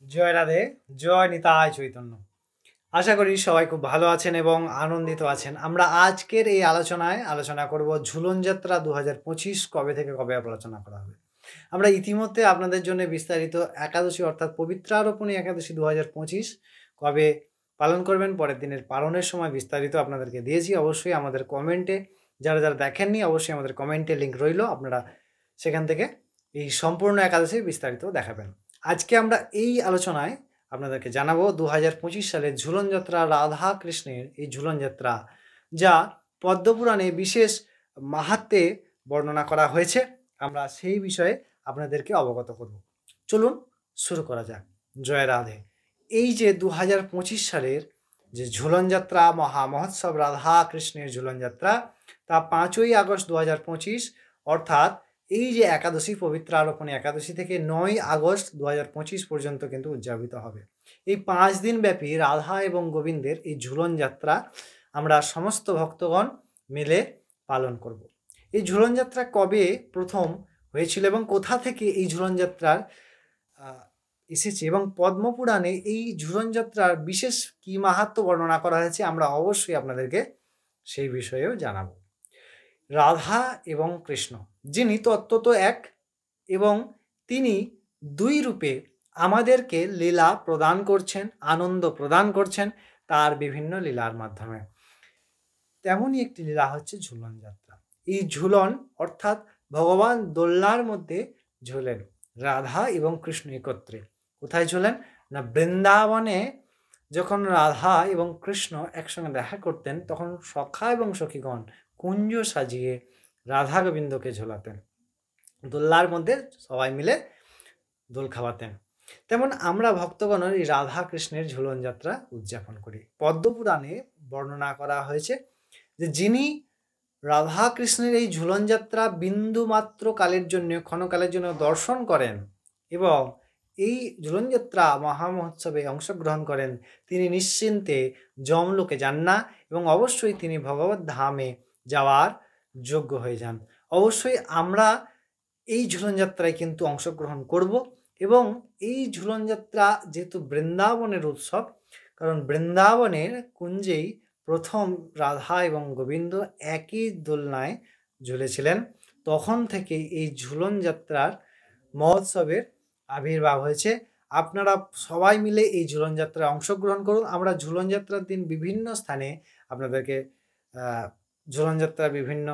জয় রাধে, জয় নিতাই চৈতন্য। আশা করি সবাই খুব ভালো আছেন এবং আনন্দিত আছেন। আমরা আজকের এই আলোচনায় আলোচনা করব ঝুলন যাত্রা 2025 কবে থেকে কবে আলোচনা করা হবে। আমরা ইতিমধ্যে আপনাদের জন্য বিস্তারিত একাদশী অর্থাৎ পবিত্রারোপণী একাদশী 2025 কবে পালন করবেন, পরের দিনের পালনের সময় বিস্তারিত আপনাদেরকে দিয়েছি। অবশ্যই আমাদের কমেন্টে যারা দেখেননি অবশ্যই আমাদের কমেন্টে লিঙ্ক রইল, আপনারা সেখান থেকে এই সম্পূর্ণ একাদশী বিস্তারিত দেখাবেন। আজকে আমরা এই আলোচনায় আপনাদেরকে জানাবো 2025 সালের ঝুলন যাত্রা, রাধা কৃষ্ণের এই ঝুলন যাত্রা, যা পদ্মপুরাণে বিশেষ মাহাত্ম্যে বর্ণনা করা হয়েছে। আমরা সেই বিষয়ে আপনাদেরকে অবগত করব। চলুন শুরু করা যাক। জয় রাধে। এই যে 2025 সালের যে ঝুলন যাত্রা মহামহোৎসব রাধা কৃষ্ণের ঝুলন যাত্রা, তা 5ই আগস্ট 2025 অর্থাৎ এই যে একাদশী পবিত্রারোপণী একাদশী থেকে 9ই আগস্ট 2025 পর্যন্ত কিন্তু উদযাপিত হবে। এই 5 দিন ব্যাপী রাধা এবং গোবিন্দের এই ঝুলন যাত্রা আমরা সমস্ত ভক্তগণ মিলে পালন করব। এই ঝুলন যাত্রা কবে প্রথম হয়েছিল এবং কোথা থেকে এই ঝুলন যাত্রার এসেছে এবং পদ্মপুরাণে এই ঝুলন যাত্রার বিশেষ কি মাহাত্ম্য বর্ণনা করা হয়েছে, আমরা অবশ্যই আপনাদেরকে সেই বিষয়েও জানাবো। রাধা এবং কৃষ্ণ, যিনি তত্ত্বত এক এবং তিনি দুই রূপে আমাদেরকে লীলা প্রদান করছেন, আনন্দ প্রদান করছেন তার বিভিন্ন লীলার মাধ্যমে। তেমনই একটি লীলা হচ্ছে ঝুলন যাত্রা। এই ঝুলন অর্থাৎ ভগবান দোলনার মধ্যে ঝুলেন রাধা এবং কৃষ্ণ একত্রে। কোথায় ঝুলেন না, বৃন্দাবনে যখন রাধা এবং কৃষ্ণ একসঙ্গে দেখা করতেন তখন সখা এবং সখীগণ কুঞ্জ সাজিয়ে রাধা গোবিন্দকে ঝোলাতেন, দোলনার মধ্যে সবাই মিলে দোল খাওয়াতেন। তেমন আমরা ভক্তগণের এই রাধা কৃষ্ণের ঝুলন যাত্রা উদযাপন করি। পদ্মপুরাণে বর্ণনা করা হয়েছে যে যিনি রাধা কৃষ্ণের এই ঝুলন যাত্রা বিন্দু মাত্র কালের জন্য, ক্ষণকালের জন্য দর্শন করেন এবং এই ঝুলন যাত্রা মহামহোৎসবে অংশগ্রহণ করেন, তিনি নিশ্চিন্তে যমলোকে যান না এবং অবশ্যই তিনি ভগবত ধামে যাওয়ার যোগ্য হয়ে যান। অবশ্যই আমরা এই ঝুলন যাত্রায় কিন্তু অংশগ্রহণ করব এবং এই ঝুলন যাত্রা যেহেতু বৃন্দাবনের উৎসব, কারণ বৃন্দাবনের কুঞ্জেই প্রথম রাধা এবং গোবিন্দ একই দোলনায় ঝুলেছিলেন, তখন থেকে এই ঝুলন যাত্রার মহোৎসবের আবির্ভাব হয়েছে। আপনারা সবাই মিলে এই ঝুলন যাত্রায় অংশগ্রহণ করুন। আমরা ঝুলন যাত্রার দিন বিভিন্ন স্থানে আপনাদেরকে ঝুলন যাত্রার বিভিন্ন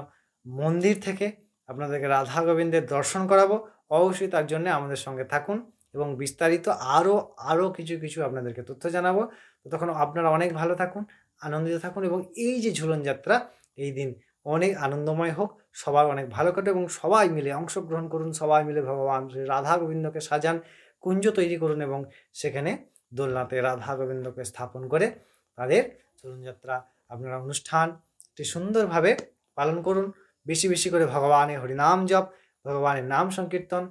মন্দির থেকে আপনাদেরকে রাধা গোবিন্দের দর্শন করাবো। অবশ্যই তার জন্য আমাদের সঙ্গে থাকুন এবং বিস্তারিত আরও কিছু আপনাদেরকে তথ্য জানাবো। তখন আপনারা অনেক ভালো থাকুন, আনন্দিত থাকুন এবং এই যে ঝুলন যাত্রা এই দিন অনেক আনন্দময় হোক, সবার অনেক ভালো কাটে এবং সবাই মিলে অংশগ্রহণ করুন। সবাই মিলে ভগবান রাধা গোবিন্দকে সাজান, কুঞ্জ তৈরি করুন এবং সেখানে দোলনাতে রাধা গোবিন্দকে স্থাপন করে তাদের ঝুলন যাত্রা আপনারা অনুষ্ঠানটি সুন্দরভাবে পালন করুন। বেশি বেশি করে ভগবানের হরিনাম জপ, ভগবানের নাম সংকীর্তন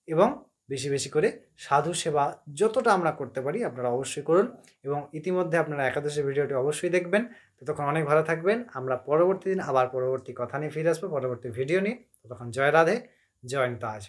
এবং বেশি বেশি করে সাধু সেবা যতটা আমরা করতে পারি আপনারা অবশ্যই করুন এবং ইতিমধ্যে আপনারা একাদশী ভিডিওটি অবশ্যই দেখবেন। ততক্ষণ অনেক ভালো থাকবেন। আমরা পরবর্তী দিন আবার পরবর্তী কথা নিয়ে ফিরে আসবো, পরবর্তী ভিডিও নিয়ে। ততক্ষণ জয় রাধে, জয় নিতাই।